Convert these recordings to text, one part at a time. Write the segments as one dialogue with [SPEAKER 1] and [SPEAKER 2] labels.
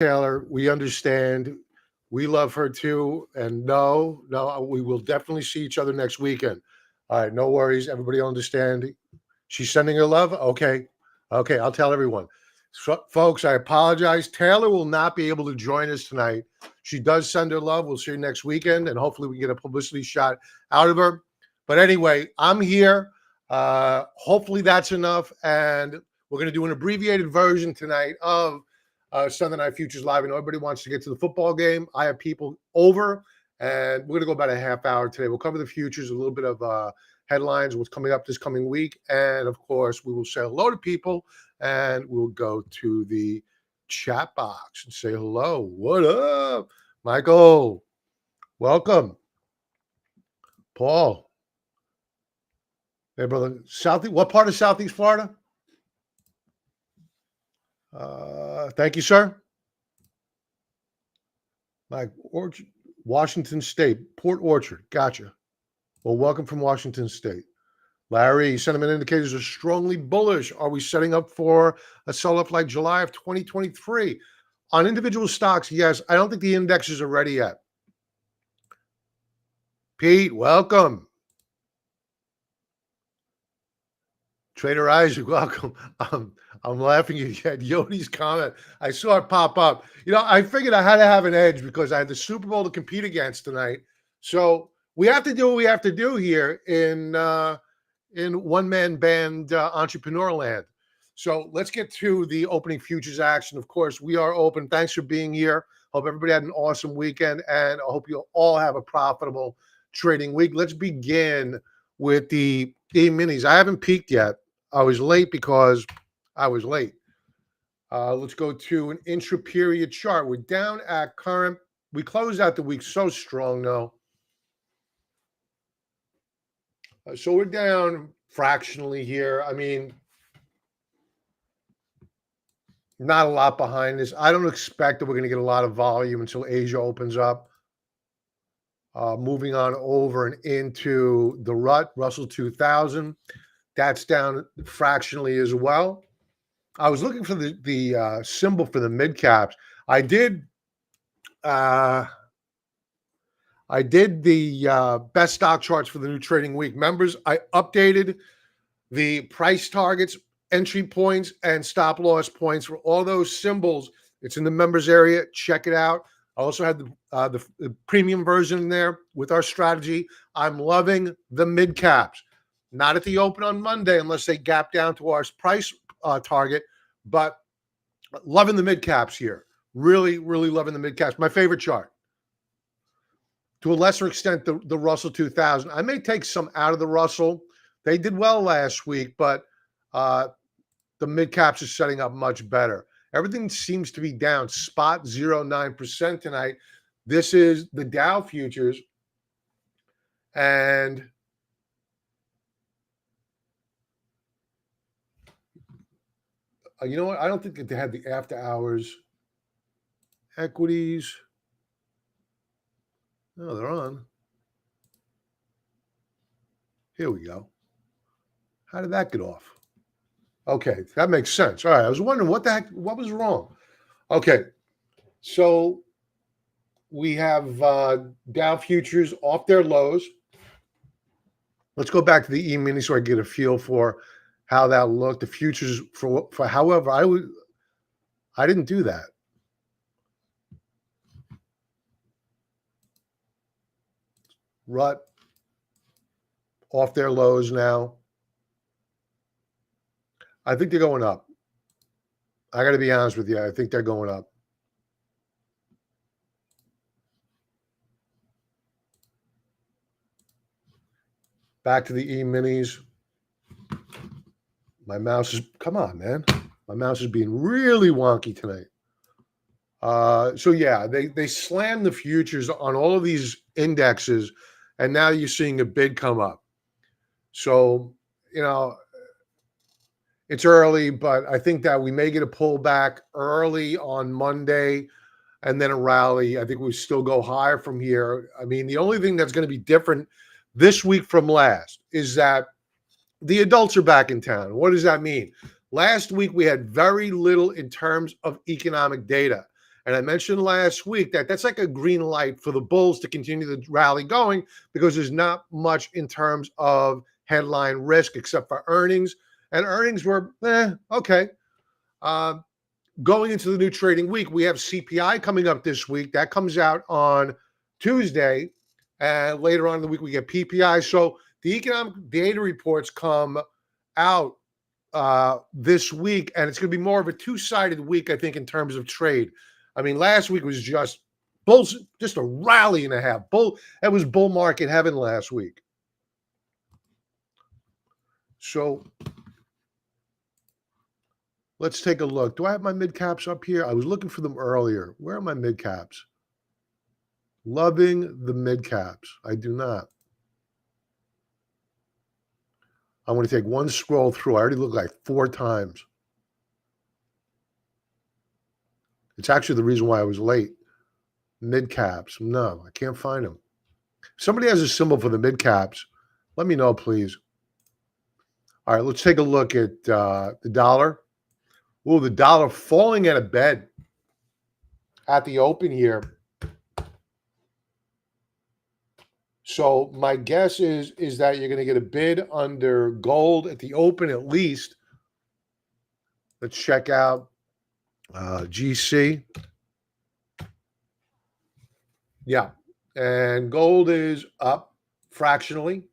[SPEAKER 1] Taylor. We understand. We love her too. And no, we will definitely see each other next weekend. All right, no worries. Everybody will understand. She's sending her love. Okay, I'll tell everyone. So, folks, I apologize. Taylor will not be able to join us tonight. She does send her love. We'll see her next weekend, and hopefully we get a publicity shot out of her. But anyway, I'm here. Hopefully that's enough. And we're going to do an abbreviated version tonight of Sunday Night Futures Live. I know everybody wants to get to the football game. I have people over, and we're going to go about a half hour today. We'll cover the futures, a little bit of headlines, what's coming up this coming week. And of course, we will say hello to people, and we'll go to the chat box and say hello. What up, Michael? Welcome. Paul. Hey, brother. What part of Southeast Florida? Thank you, sir. Mike, Washington State, Port Orchard. Gotcha. Well, welcome from Washington State. Larry, sentiment indicators are strongly bullish. Are we setting up for a sell-off like July of 2023? On individual stocks, yes. I don't think the indexes are ready yet. Pete, welcome. Trader Isaac, welcome. I'm laughing at Yodi's comment. I saw it pop up. I figured I had to have an edge because I had the Super Bowl to compete against tonight. So we have to do what we have to do here in one-man band entrepreneur land. So let's get to the opening futures action. Of course, we are open. Thanks for being here. Hope everybody had an awesome weekend, and I hope you'll all have a profitable trading week. Let's begin with the E-minis. I haven't peaked yet. I was late because I was late. Let's go to an intra-period chart. We're down at current. We closed out the week so strong, though. So we're down fractionally here. I mean, not a lot behind this. I don't expect that we're going to get a lot of volume until Asia opens up. Moving on over and into the Russell 2000. That's down fractionally as well. I was looking for the symbol for the mid caps. I did the best stock charts for the new trading week. Members, I updated the price targets, entry points, and stop loss points for all those symbols. It's in the members area. Check it out. I also had the premium version in there with our strategy. I'm loving the mid caps. Not at the open on Monday unless they gap down to our price target, but loving the mid caps here. Really, really loving the mid caps. My favorite chart. To a lesser extent, the Russell 2000. I may take some out of the Russell. They did well last week, but the mid caps is setting up much better. Everything seems to be down spot 0.09% tonight. This is the Dow futures. And you know what? I don't think that they had the after hours equities. No, they're on. Here we go. How did that get off? Okay, that makes sense. All right, I was wondering what was wrong. Okay, so we have Dow futures off their lows. Let's go back to the E-mini so I get a feel for how that looked. The futures for however, I didn't do that. Rut off their lows now. I think they're going up. I got to be honest with you. I think they're going up. Back to the E-minis. My mouse is, come on, man. My mouse is being really wonky tonight. So, yeah, they slammed the futures on all of these indexes, and now you're seeing a bid come up. So, it's early, but I think that we may get a pullback early on Monday and then a rally. I think we still go higher from here. I mean, the only thing that's going to be different this week from last is that the adults are back in town. What does that mean? Last week, we had very little in terms of economic data. And I mentioned last week that that's like a green light for the bulls to continue the rally going because there's not much in terms of headline risk except for earnings. And earnings were, okay. Uh, Going into the new trading week, we have CPI coming up this week. That comes out on Tuesday. And later on in the week, we get PPI. So the economic data reports come out this week, and it's going to be more of a two-sided week, I think, in terms of trade. I mean, last week was just bulls, just a rally and a half. That was bull market heaven last week. So let's take a look. Do I have my mid caps up here? I was looking for them earlier. Where are my mid caps? Loving the mid caps. I do not. I'm going to take one scroll through. I already looked like 4 times. It's actually the reason why I was late. Mid caps. No, I can't find them. If somebody has a symbol for the mid caps, let me know, please. All right, let's take a look at the dollar. Oh, the dollar falling out of bed at the open here. So my guess is that you're going to get a bid under gold at the open at least. Let's check out GC. Yeah, and gold is up fractionally.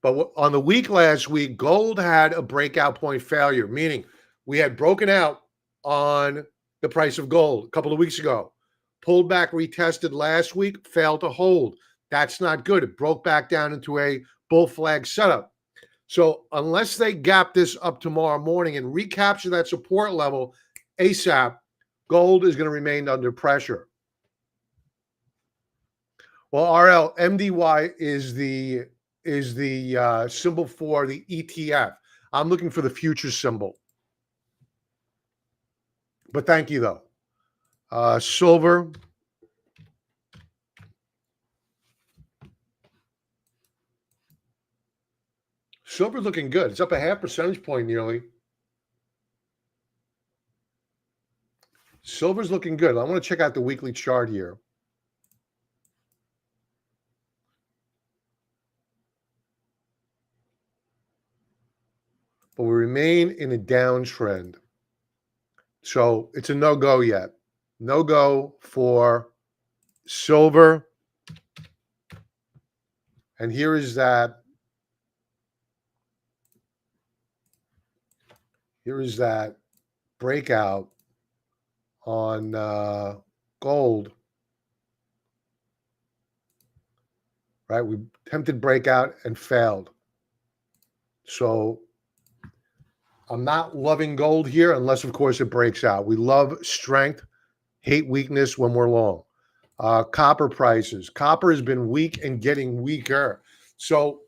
[SPEAKER 1] But on the week last week, gold had a breakout point failure, meaning we had broken out on the price of gold a couple of weeks ago. Pulled back, retested last week, failed to hold. That's not good. It broke back down into a bull flag setup. So unless they gap this up tomorrow morning and recapture that support level ASAP, gold is going to remain under pressure. Well, RL, MDY is the symbol for the ETF. I'm looking for the future symbol. But thank you, though. Silver. Silver's looking good. It's up a 0.5 percentage point nearly. Silver's looking good. I want to check out the weekly chart here. But we remain in a downtrend. So it's a no-go yet. No-go for silver. And here is that. Here is that breakout on gold. Right? We attempted breakout and failed. So I'm not loving gold here unless, of course, it breaks out. We love strength, hate weakness when we're long. Copper prices. Copper has been weak and getting weaker. So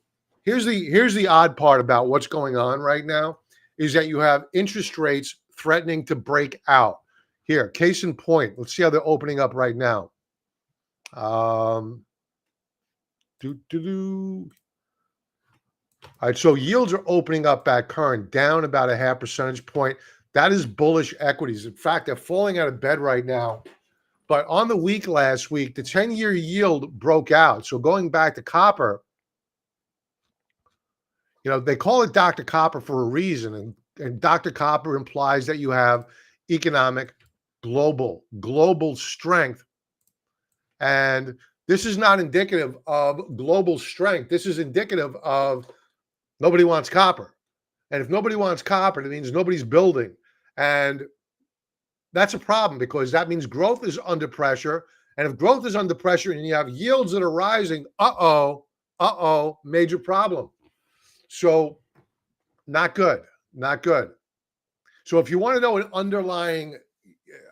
[SPEAKER 1] here's the odd part about what's going on right now is that you have interest rates threatening to break out. Here, case in point. Let's see how they're opening up right now. All right, so yields are opening up at current, down about a 0.5 percentage point. That is bullish equities. In fact, they're falling out of bed right now. But on the week last week, the 10-year yield broke out. So going back to copper, they call it Dr. Copper for a reason. And Dr. Copper implies that you have economic global strength. And this is not indicative of global strength. This is indicative of nobody wants copper. And if nobody wants copper, that means nobody's building. And that's a problem because that means growth is under pressure. And if growth is under pressure and you have yields that are rising, major problem. So not good. So if you want to know an underlying,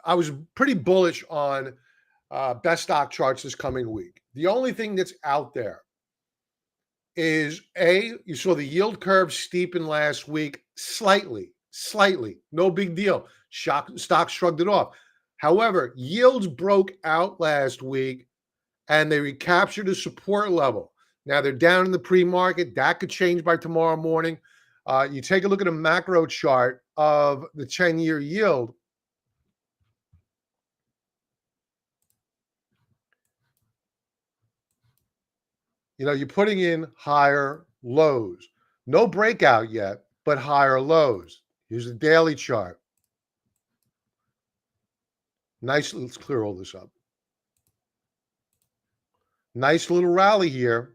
[SPEAKER 1] I was pretty bullish on best stock charts this coming week. The only thing that's out there is you saw the yield curve steepen last week slightly, no big deal. Stock shrugged it off. However, yields broke out last week and they recaptured a support level. Now they're down in the pre-market. That could change by tomorrow morning. You take a look at a macro chart of the 10-year yield. You're putting in higher lows. No breakout yet, but higher lows. Here's the daily chart. Nice. Let's clear all this up. Nice little rally here.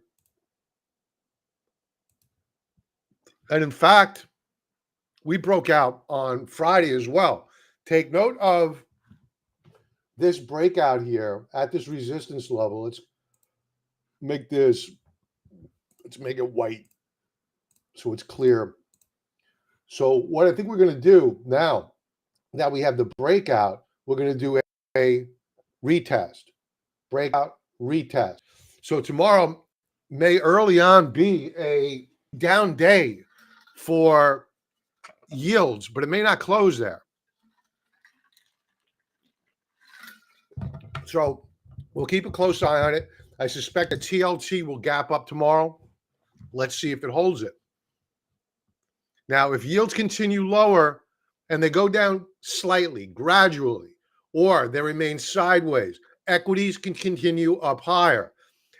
[SPEAKER 1] And in fact, we broke out on Friday as well. Take note of this breakout here at this resistance level. Let's make it white so it's clear. So what I think we're going to do now that we have the breakout, we're going to do a retest. Breakout, retest. So tomorrow may early on be a down day for yields, but it may not close there. So we'll keep a close eye on it. I suspect the TLT will gap up tomorrow. Let's see if it holds it. Now, if yields continue lower and they go down slightly, gradually, or they remain sideways, equities can continue up higher.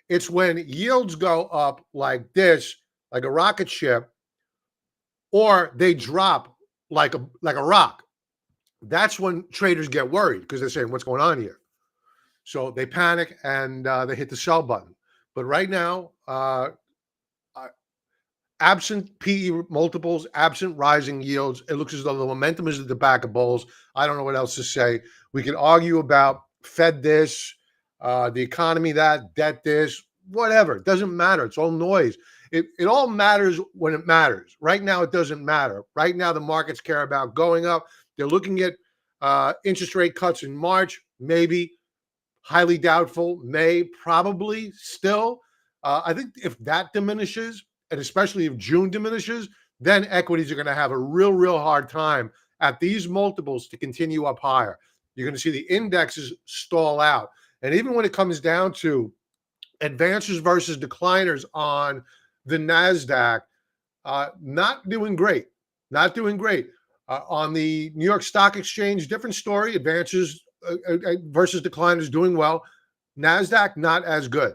[SPEAKER 1] It's when yields go up like this, like a rocket ship, or they drop like a rock. That's when traders get worried because they're saying, what's going on here? So they panic and they hit the sell button. But right now, absent PE multiples, absent rising yields, it looks as though the momentum is at the back of bulls. I don't know what else to say. We can argue about Fed this, the economy that, debt this, whatever. It doesn't matter. It's all noise. It all matters when it matters. Right now, it doesn't matter. Right now, the markets care about going up. They're looking at interest rate cuts in March, maybe. Highly doubtful, may, probably, still. I think if that diminishes, and especially if June diminishes, then equities are going to have a real hard time at these multiples to continue up higher. You're going to see the indexes stall out. And even when it comes down to advances versus decliners on the NASDAQ, not doing great. Not doing great. On the New York Stock Exchange, different story. Advances versus decliners doing well. NASDAQ, not as good.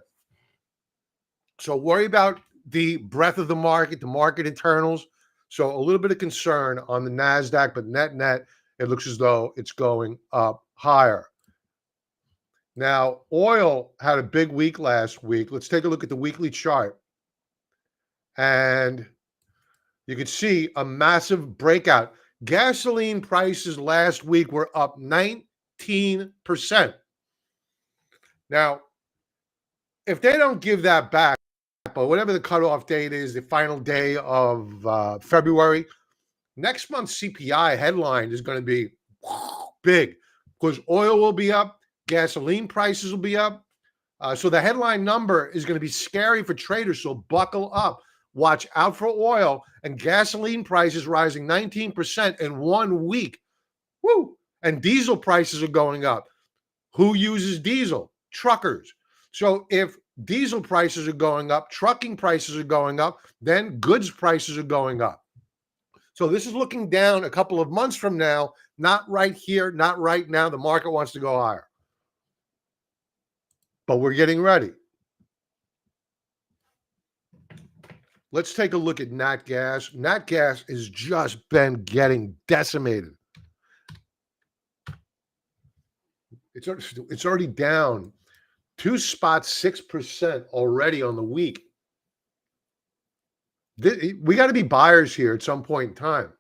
[SPEAKER 1] So worry about the breadth of the market internals. So a little bit of concern on the NASDAQ, but net, it looks as though it's going up higher. Now, oil had a big week last week. Let's take a look at the weekly chart. And you can see a massive breakout. Gasoline prices last week were up 19%. Now, if they don't give that back, but whatever the cutoff date is, the final day of February, next month's CPI headline is going to be big because oil will be up, gasoline prices will be up. So the headline number is going to be scary for traders. So buckle up. Watch out for oil and gasoline prices rising 19% in 1 week. Woo! And diesel prices are going up. Who uses diesel? Truckers. So if diesel prices are going up, trucking prices are going up, then goods prices are going up. So this is looking down a couple of months from now, not right here, not right now. The market wants to go higher. But we're getting ready. Let's take a look at nat gas. Nat gas has just been getting decimated. It's already down 2.6% already on the week. We got to be buyers here at some point in time.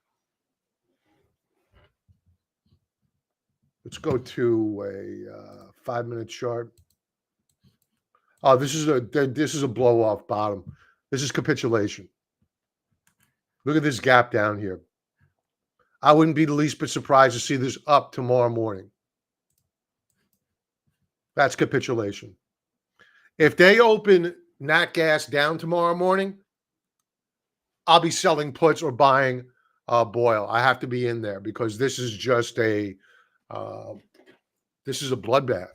[SPEAKER 1] Let's go to a 5-minute chart. Oh, this is a blow off bottom. This is capitulation. Look at this gap down here. I wouldn't be the least bit surprised to see this up tomorrow morning. That's capitulation. If they open nat gas down tomorrow morning, I'll be selling puts or buying Boyle. I have to be in there because this is just this is a bloodbath.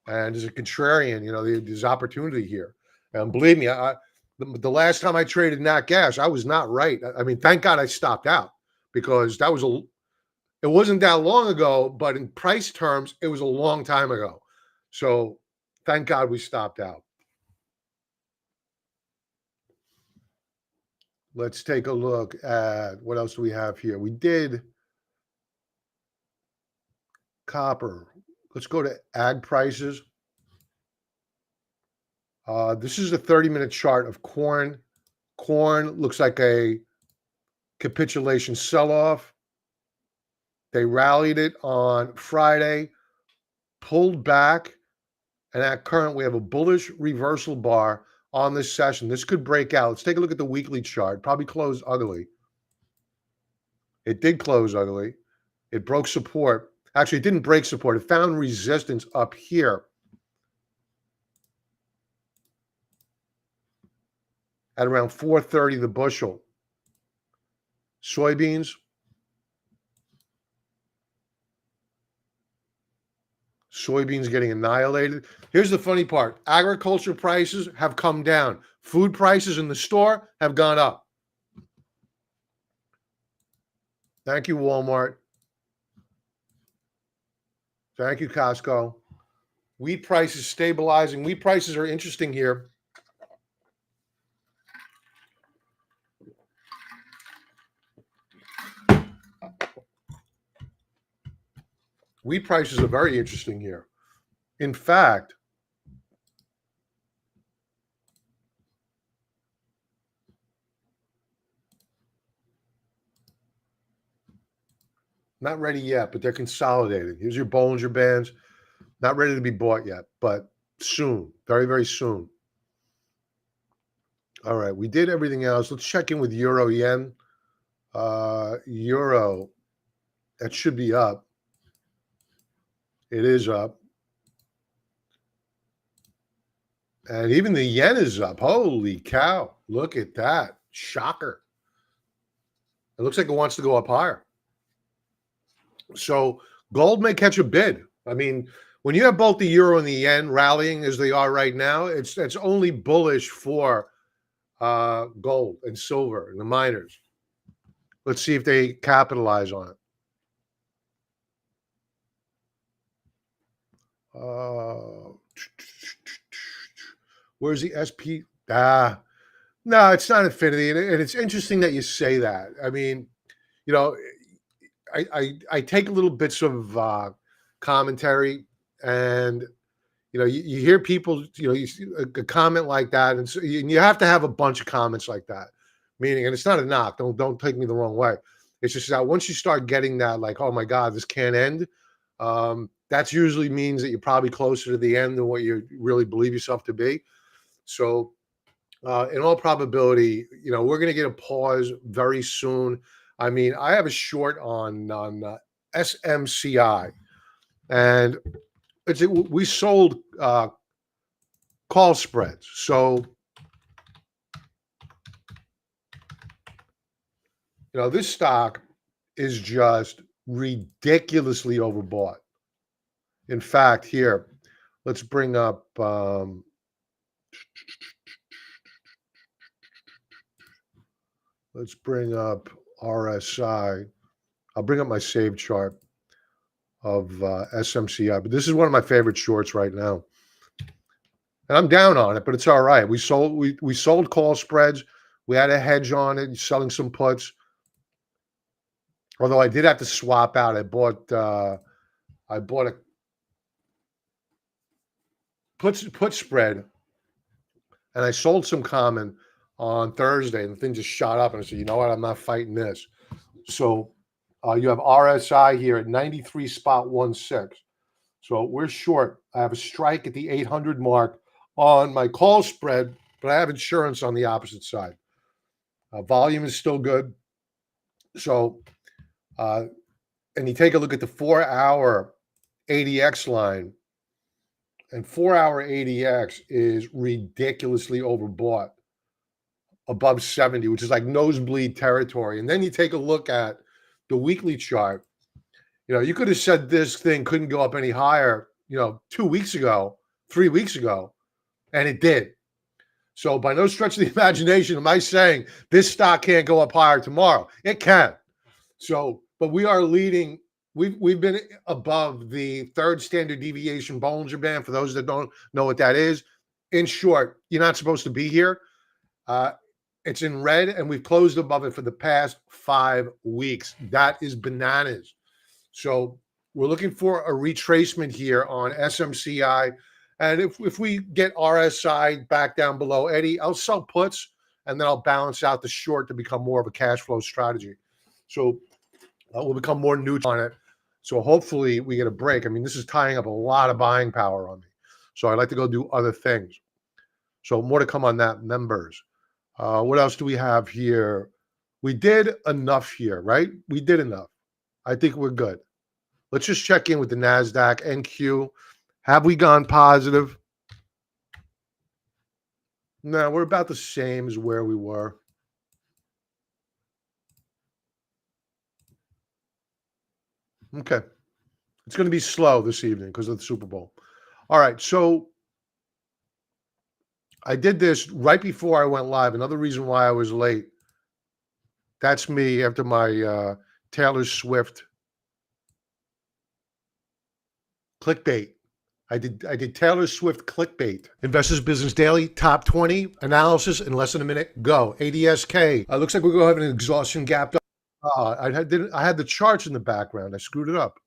[SPEAKER 1] And as a contrarian, there's opportunity here. And believe me, the last time I traded nat gas, I was not right. I mean, thank God I stopped out because it wasn't that long ago, but in price terms, it was a long time ago. So thank God we stopped out. Let's take a look at what else do we have here. We did copper. Let's go to ag prices. This is a 30-minute chart of corn. Corn looks like a capitulation sell-off. They rallied it on Friday, pulled back, and at current, we have a bullish reversal bar on this session. This could break out. Let's take a look at the weekly chart. Probably closed ugly. It did close ugly. It broke support. Actually, it didn't break support. It found resistance up here at around 430 the bushel. Soybeans. Soybeans getting annihilated. Here's the funny part. Agriculture prices have come down. Food prices in the store have gone up. Thank you, Walmart. Thank you, Costco. Wheat prices stabilizing. Wheat prices are interesting here. Wheat prices are very interesting here. In fact, not ready yet, but they're consolidating. Here's your Bollinger Bands. Not ready to be bought yet, but soon. Very, very soon. All right, we did everything else. Let's check in with Euro Yen. Euro, that should be up. It is up. And even the yen is up. Holy cow. Look at that. Shocker. It looks like it wants to go up higher. So gold may catch a bid. I mean, when you have both the euro and the yen rallying as they are right now, it's only bullish for gold and silver and the miners. Let's see if they capitalize on it. Where's the SP? No, it's not Infinity. And it's interesting that you say that. I mean, you know, I take little bits of commentary, and you hear people, you see a comment like that, and, and you have to have a bunch of comments like that. Meaning, and it's not a knock. Don't take me the wrong way. It's just that once you start getting that, like, oh my God, this can't end. That usually means that you're probably closer to the end than what you really believe yourself to be. So, in all probability, we're going to get a pause very soon. I mean, I have a short on SMCI, and we sold call spreads. So, this stock is just ridiculously overbought. In fact, here, let's bring up RSI. I'll bring up my save chart of SMCI, but this is one of my favorite shorts right now. And I'm down on it, but it's all right. We sold call spreads. We had a hedge on it, selling some puts. Although I did have to swap out. I bought a put spread, and I sold some common on Thursday, and the thing just shot up, and I said, you know what, I'm not fighting this. So you have RSI here at 93.16. So we're short. I have a strike at the 800 mark on my call spread, but I have insurance on the opposite side. Volume is still good. So, and you take a look at the 4-hour ADX line, and 4-hour ADX is ridiculously overbought, above 70, which is like nosebleed territory. And then you take a look at the weekly chart. You could have said this thing couldn't go up any higher, 2 weeks ago, 3 weeks ago, and it did. So by no stretch of the imagination am I saying this stock can't go up higher tomorrow. It can. So, but we are leading. We've been above the third standard deviation Bollinger Band. For those that don't know what that is, in short, you're not supposed to be here. It's in red, and we've closed above it for the past 5 weeks. That is bananas. So we're looking for a retracement here on SMCI. And if we get RSI back down below Eddie, I'll sell puts, and then I'll balance out the short to become more of a cash flow strategy. So we'll become more neutral on it. So hopefully we get a break. I mean, this is tying up a lot of buying power on me. So I'd like to go do other things. So more to come on that, members. What else do we have here? We did enough here, right? We did enough. I think we're good. Let's just check in with the NASDAQ, NQ. Have we gone positive? No, we're about the same as where we were. Okay. It's going to be slow this evening because of the Super Bowl. All right. So I did this right before I went live. Another reason why I was late. That's me after my Taylor Swift clickbait. I did Taylor Swift clickbait. Investors Business Daily, top 20 analysis in less than a minute. Go. ADSK. Looks like we're going to have an exhaustion gap. I had the charts in the background. I screwed it up.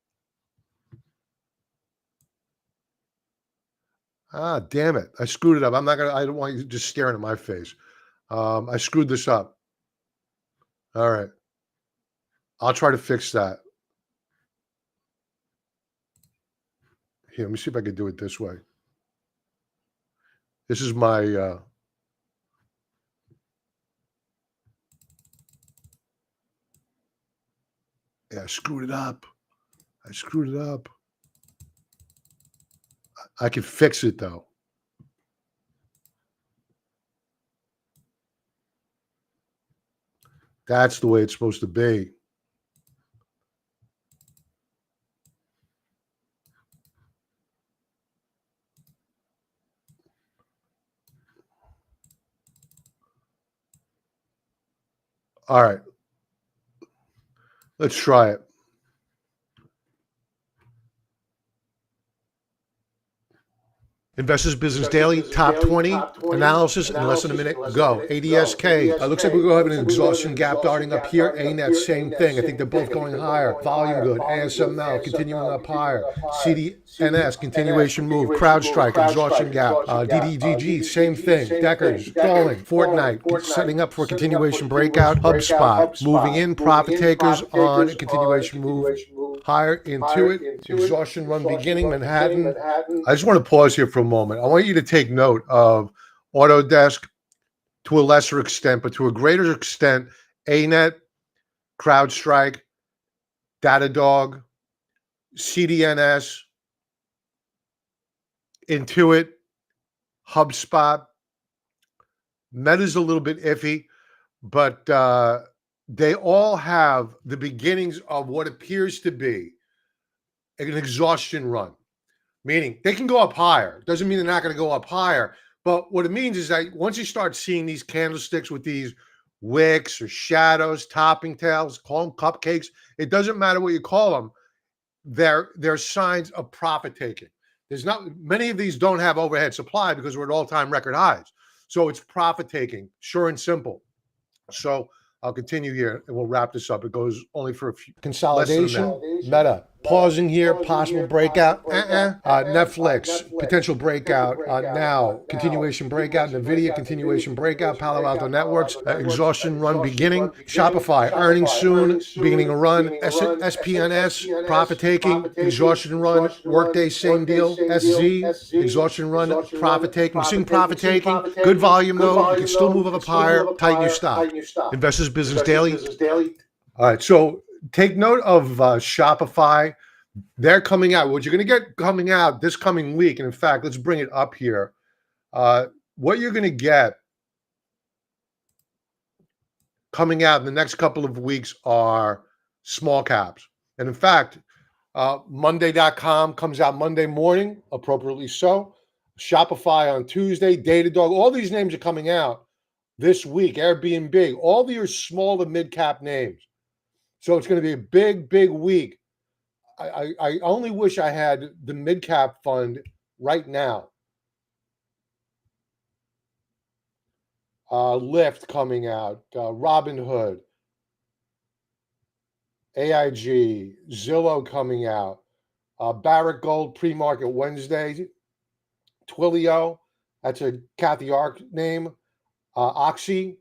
[SPEAKER 1] Damn it. I screwed it up. I don't want you just staring at my face. I screwed this up. All right. I'll try to fix that. Here, let me see if I can do it this way. This is my yeah, I screwed it up. I screwed it up. I can fix it though. That's the way it's supposed to be. All right. Let's try it. Investors Business Daily, top 20 analysis in less than a minute. Go. ADSK. Looks like we're going to have an exhaustion gap starting up here. ANET, same thing. I think they're both going higher. Volume good. ASML continuing up higher. CDNS, continuation move. CrowdStrike, exhaustion gap. DDGG, same thing. Deckers, falling. Fortnite, setting up for a continuation breakout. HubSpot, moving in. Profit takers on a continuation move. Higher. Intuit, exhaustion run beginning. Manhattan. I just want to pause here for a moment. I want you to take note of Autodesk to a lesser extent, but to a greater extent, ANET, CrowdStrike, Datadog, CDNS, Intuit, HubSpot. Meta's a little bit iffy, but they all have the beginnings of what appears to be an exhaustion run. Meaning they can go up higher. Doesn't mean they're not going to go up higher. But what it means is that once you start seeing these candlesticks with these wicks or shadows, topping tails, call them cupcakes, it doesn't matter what you call them. They're signs of profit taking. There's not many of these don't have overhead supply because we're at all-time record highs. So it's profit taking, sure and simple. So I'll continue here and we'll wrap this up. It goes only for a few. Consolidation, Meta, pausing here, possible breakout. Netflix, potential breakout. Now, continuation breakout. NVIDIA, continuation breakout. Palo Alto Networks, exhaustion run beginning. Shopify, earnings soon, beginning a run. SPNS, profit taking, exhaustion run. Workday, same deal. SZ, exhaustion run, profit taking. We're seeing profit taking. Good volume though. You can still move up higher. Tighten your stop. Investors Business Daily. All right, so take note of Shopify. They're coming out. What you're going to get coming out this coming week, and in fact, let's bring it up here. What you're going to get coming out in the next couple of weeks are small caps. And in fact, Monday.com comes out Monday morning, appropriately so. Shopify on Tuesday, Datadog, all these names are coming out this week. Airbnb, all these small to mid-cap names. So it's going to be a big, big week. I only wish I had the mid-cap fund right now. Lyft coming out, Robinhood, AIG, Zillow coming out, Barrett Gold pre-market Wednesday, Twilio, that's a Kathy Ark name, Oxy,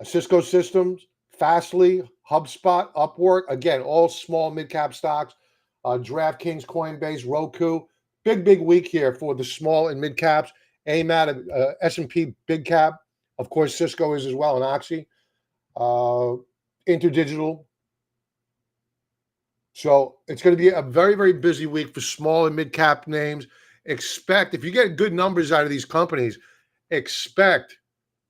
[SPEAKER 1] Cisco Systems, Fastly, HubSpot, Upwork, again, all small mid-cap stocks, DraftKings, Coinbase, Roku. Big week here for the small and mid-caps. AMAT, S&P big cap. Of course, Cisco is as well, and Oxy. Interdigital. So it's going to be a very busy week for small and mid-cap names. Expect, if you get good numbers out of these companies, expect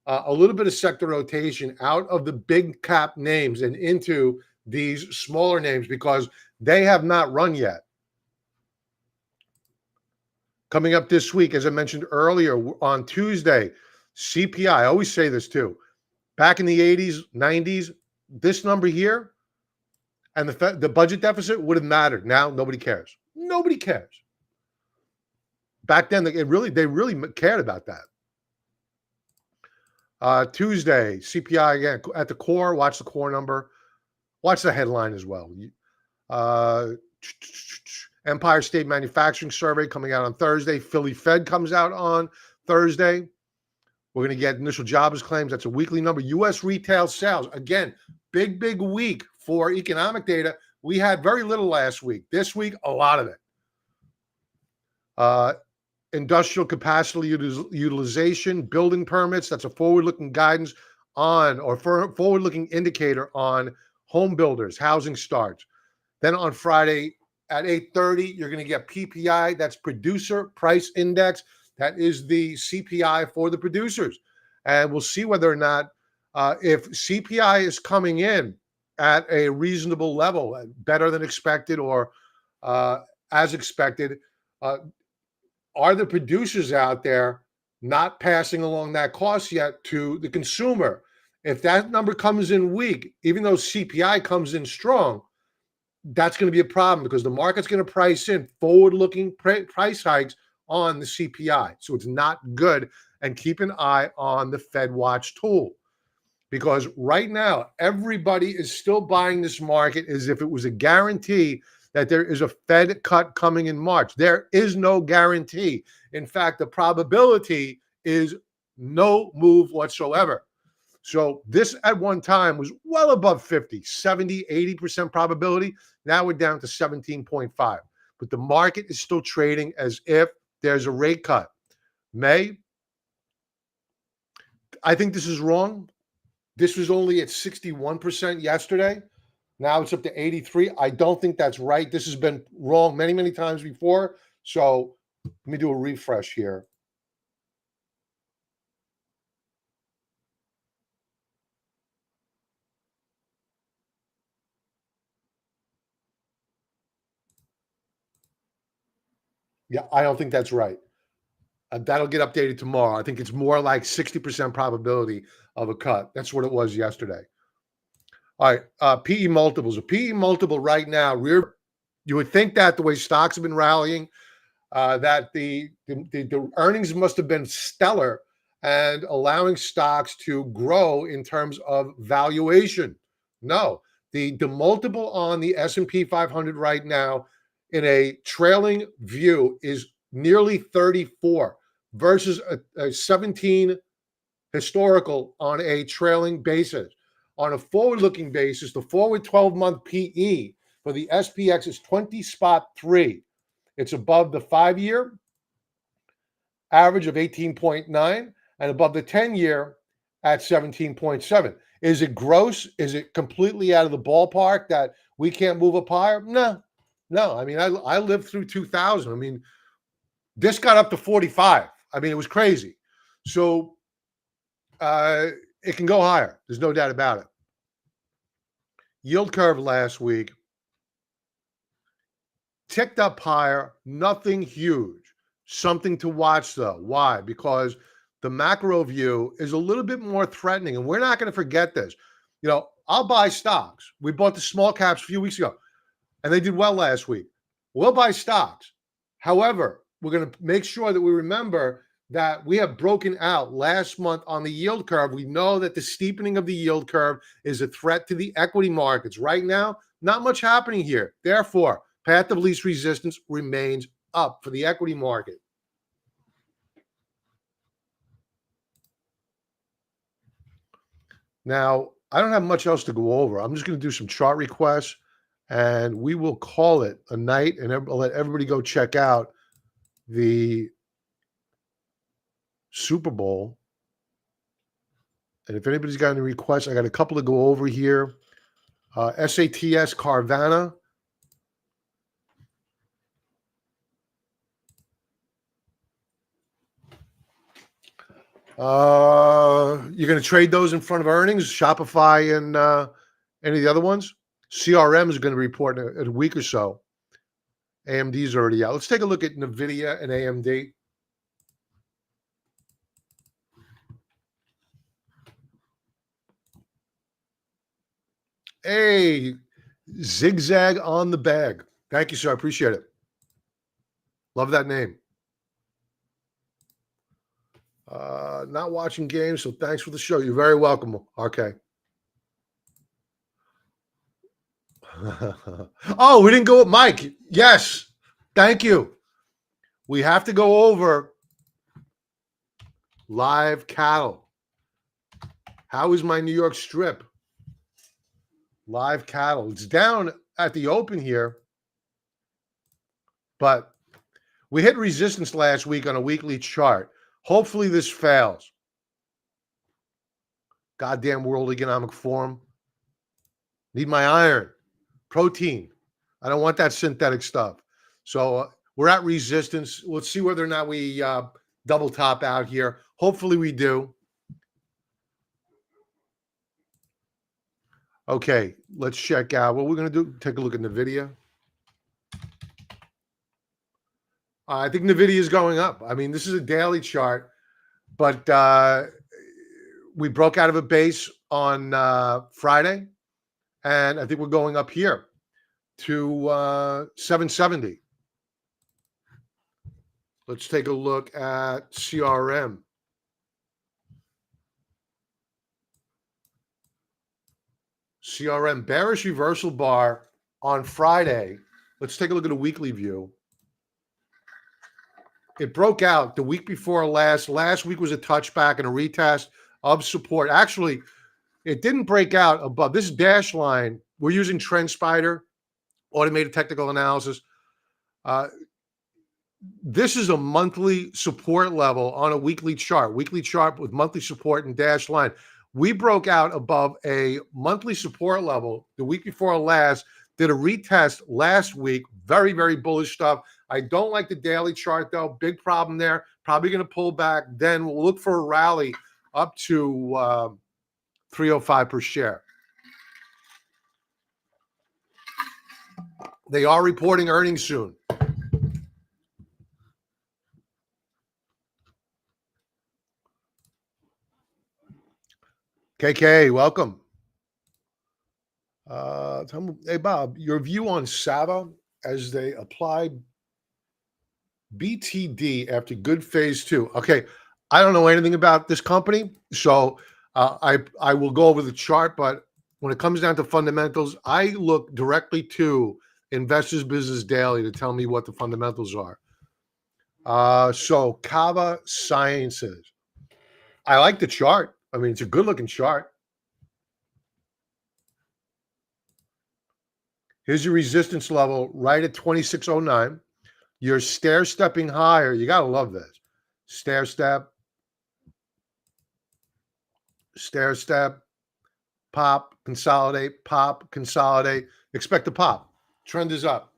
[SPEAKER 1] a little bit of sector rotation out of the big cap names and into these smaller names because they have not run yet. Coming up this week, as I mentioned earlier, on Tuesday, CPI, I always say this too, back in the 80s, 90s, this number here and the budget deficit would have mattered. Now, nobody cares. Nobody cares. Back then, they really cared about that. Tuesday, CPI again at the core. Watch the core number. Watch the headline as well. Empire State Manufacturing Survey coming out on Thursday. Philly Fed comes out on Thursday. We're going to get initial jobless claims. That's a weekly number. U.S. retail sales. Again, big week for economic data. We had very little last week. This week, a lot of it. Industrial capacity utilization, building permits. That's a forward-looking guidance on, or forward-looking indicator on home builders, housing starts. Then on Friday at 8:30, you're going to get PPI. That's Producer Price Index. That is the CPI for the producers. And we'll see whether or not, if CPI is coming in at a reasonable level, better than expected or as expected, are the producers out there not passing along that cost yet to the consumer? If that number comes in weak, even though CPI comes in strong, that's going to be a problem because the market's going to price in forward-looking price hikes on the CPI. So it's not good. And keep an eye on the Fed Watch tool because right now, everybody is still buying this market as if it was a guarantee that there is a Fed cut coming in March. There is no guarantee. In fact, the probability is no move whatsoever. So this at one time was well above 50, 70, 80% probability. Now we're down to 17.5. But the market is still trading as if there's a rate cut. May, I think this is wrong. This was only at 61% yesterday. Now it's up to 83. I don't think that's right. This has been wrong many times before. So let me do a refresh here. Yeah, I don't think that's right. That'll get updated tomorrow. I think it's more like 60% probability of a cut. That's what it was yesterday. All right, PE multiples. A PE multiple right now, you would think that the way stocks have been rallying, that the earnings must have been stellar and allowing stocks to grow in terms of valuation. No, the multiple on the S&P 500 right now in a trailing view is nearly 34 versus a 17 historical on a trailing basis. On a forward-looking basis, the forward 12-month PE for the SPX is 20.3. It's above the 5-year average of 18.9 and above the 10-year at 17.7. Is it gross? Is it completely out of the ballpark that we can't move up higher? No. I mean, I lived through 2000. I mean, this got up to 45. I mean, it was crazy. So it can go higher. There's no doubt about it. Yield curve last week ticked up higher, nothing huge. Something to watch, though. Why? Because the macro view is a little bit more threatening, and we're not going to forget this. You know, I'll buy stocks. We bought the small caps a few weeks ago, and they did well last week. We'll buy stocks. However, we're going to make sure that we remember that we have broken out last month on the yield curve. We know that the steepening of the yield curve is a threat to the equity markets. Right now, not much happening here. Therefore, path of least resistance remains up for the equity market. Now, I don't have much else to go over. I'm just going to do some chart requests and we will call it a night, and I'll let everybody go check out the Super Bowl. And if anybody's got any requests, I got a couple to go over here. SATS Carvana. You're going to trade those in front of earnings, Shopify and any of the other ones? CRM is going to report in a week or so. AMD's already out. Let's take a look at NVIDIA and AMD. Hey, zigzag on the bag. Thank you, sir. I appreciate it. Love that name. Not watching games, so thanks for the show. You're very welcome. Okay. Oh, we didn't go with Mike. Yes. Thank you. We have to go over live cattle. How is my New York strip? Live cattle. It's down at the open here, but we hit resistance last week on a weekly chart. Hopefully this fails. Goddamn World Economic Forum. Need my iron, protein. I don't want that synthetic stuff. So we're at resistance. Let's see whether or not we double top out here. Hopefully we do. Okay, let's check out what we're going to do. Take a look at NVIDIA. I think NVIDIA is going up. I mean, this is a daily chart, but we broke out of a base on Friday, and I think we're going up here to 770. Let's take a look at CRM. CRM bearish reversal bar on Friday. Let's take a look at a weekly view. It broke out the week before last. Last week was a touchback and a retest of support. Actually, it didn't break out above this dash line. We're using TrendSpider, automated technical analysis. This is a monthly support level on a weekly chart with monthly support and dash line. We broke out above a monthly support level the week before last, did a retest last week. Very, very bullish stuff. I don't like the daily chart, though. Big problem there. Probably going to pull back. Then we'll look for a rally up to 305 per share. They are reporting earnings soon. KK, welcome. Hey, Bob, your view on Sava as they applied BTD after good phase 2. Okay, I don't know anything about this company, so I will go over the chart, but when it comes down to fundamentals, I look directly to Investors Business Daily to tell me what the fundamentals are. So Kava Sciences. I like the chart. I mean, it's a good-looking chart. Here's your resistance level right at 2609. You're stair-stepping higher. You got to love this. Stair-step, stair-step, pop, consolidate, expect a pop. Trend is up.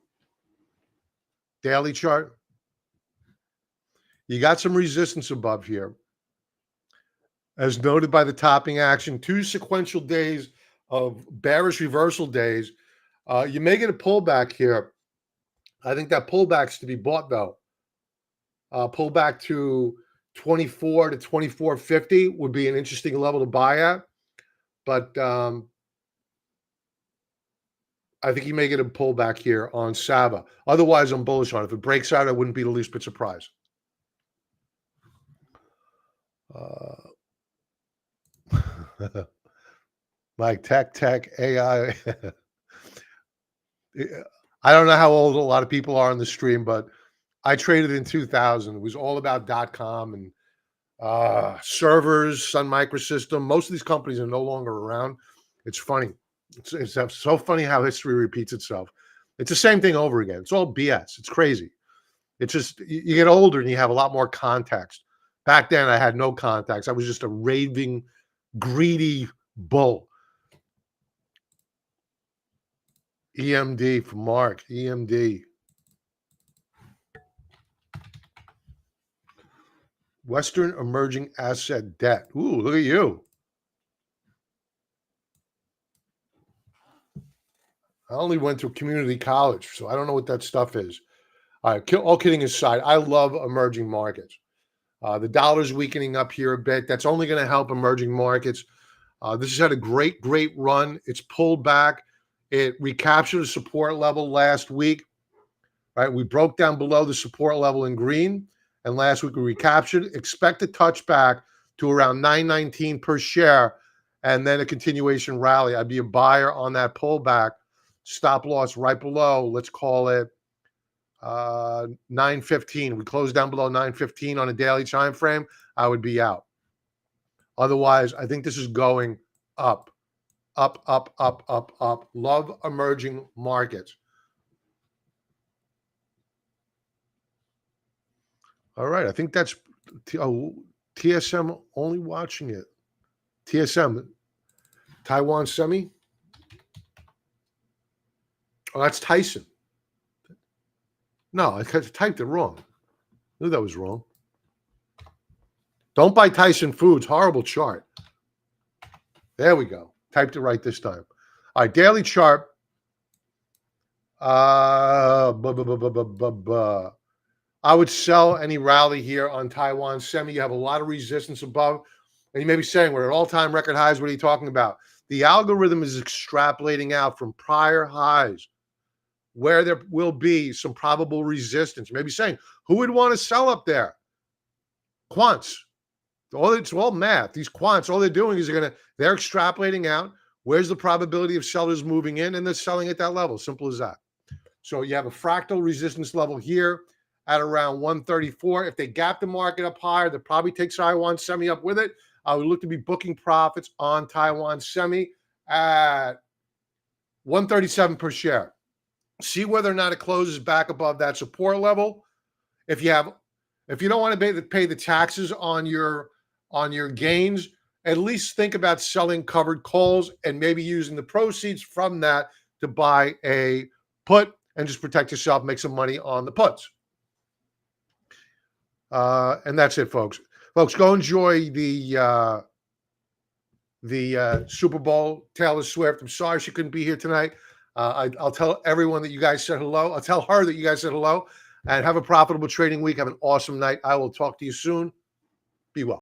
[SPEAKER 1] Daily chart. You got some resistance above here. As noted by the topping action, 2 sequential days of bearish reversal days. You may get a pullback here. I think that pullback's to be bought, though. Pullback to 24 to 24.50 would be an interesting level to buy at. But I think you may get a pullback here on Sava. Otherwise, I'm bullish on it. If it breaks out, I wouldn't be the least bit surprised. Uh, Mike, tech, AI. I don't know how old a lot of people are on the stream, but I traded in 2000. It was all about .com and servers, Sun Microsystem. Most of these companies are no longer around. It's funny. It's so funny how history repeats itself. It's the same thing over again. It's all BS. It's crazy. It's just you get older and you have a lot more context. Back then, I had no context. I was just a raving, greedy bull. EMD from Mark. EMD. Western Emerging Asset Debt. Ooh, look at you. I only went to community college, so I don't know what that stuff is. All right, all kidding aside, I love emerging markets. The dollar's weakening up here a bit. That's only going to help emerging markets. This has had a great run. It's pulled back. It recaptured a support level last week. Right, we broke down below the support level in green, and last week we recaptured. Expect a touch back to around 919 per share, and then a continuation rally. I'd be a buyer on that pullback. Stop loss right below. Let's call it 915. We close down below 915 on a daily time frame. I would be out. Otherwise, I think this is going up. Love emerging markets. All right. I think that's TSM only watching it. TSM, Taiwan Semi. Oh, that's Tyson. No, I typed it wrong. I knew that was wrong. Don't buy Tyson Foods. Horrible chart. There we go. Typed it right this time. All right, daily chart. I would sell any rally here on Taiwan Semi. You have a lot of resistance above. And you may be saying, we're at all-time record highs. What are you talking about? The algorithm is extrapolating out from prior highs where there will be some probable resistance. You may be saying, who would want to sell up there? Quants. It's all math. These quants, all they're doing is they're extrapolating out. Where's the probability of sellers moving in? And they're selling at that level. Simple as that. So you have a fractal resistance level here at around 134. If they gap the market up higher, they'll probably take Taiwan Semi up with it. I would look to be booking profits on Taiwan Semi at 137 per share. See whether or not it closes back above that support level. If you don't want to pay the taxes on your gains, at least think about selling covered calls and maybe using the proceeds from that to buy a put and just protect yourself, make some money on the puts. And that's it, folks. Folks, go enjoy the Super Bowl. Taylor Swift. I'm sorry she couldn't be here tonight. I'll tell everyone that you guys said hello. I'll tell her that you guys said hello. And have a profitable trading week. Have an awesome night. I will talk to you soon. Be well.